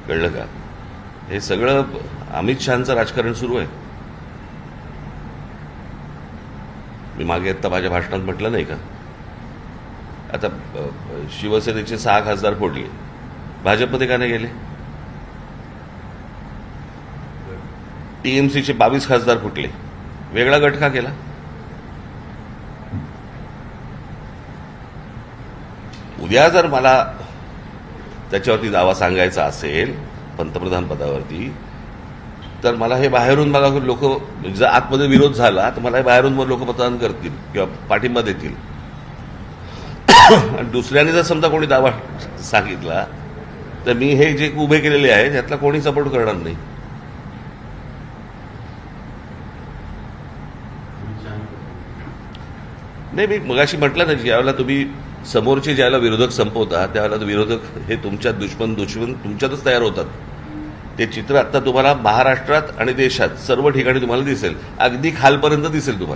कळलं का? हे सगळं अमित शहांचं राजकारण सुरू आहे. मी मागे आता माझ्या भाषणात म्हटलं नाही का, आता शिवसेनेचे 6 खासदार फोडले, भाजपमध्ये का नाही गेले? टीएमसीचे 22 खासदार फुटले, वेगळा गट का केला? उद्या जर मला त्याच्यावरती दावा सांगायचा असेल पंतप्रधान पदावरती, तर मला हे बाहेरून मला लोक, जर आतमध्ये विरोध झाला तर मला हे बाहेरून लोक मतदान करतील किंवा पाठिंबा देतील. आणि दुसऱ्याने जर समजा कोणी दावा सांगितला तर मी हे जे उभे केलेले आहे त्यातला कोणी सपोर्ट करणार नाही. नाही, मी मगाशी म्हटलं ना, ज्यावेळेला तुम्ही समोरचे ज्यावेळेला विरोधक संपवता त्यावेळेला विरोधक हे तुमच्या दुश्मन तुमच्यातच तयार होतात. ते चित्र आता तुम्हाला महाराष्ट्रात आणि देशात सर्व ठिकाणी तुम्हाला दिसेल, अगदी खालपर्यंत दिसेल तुम्हाला.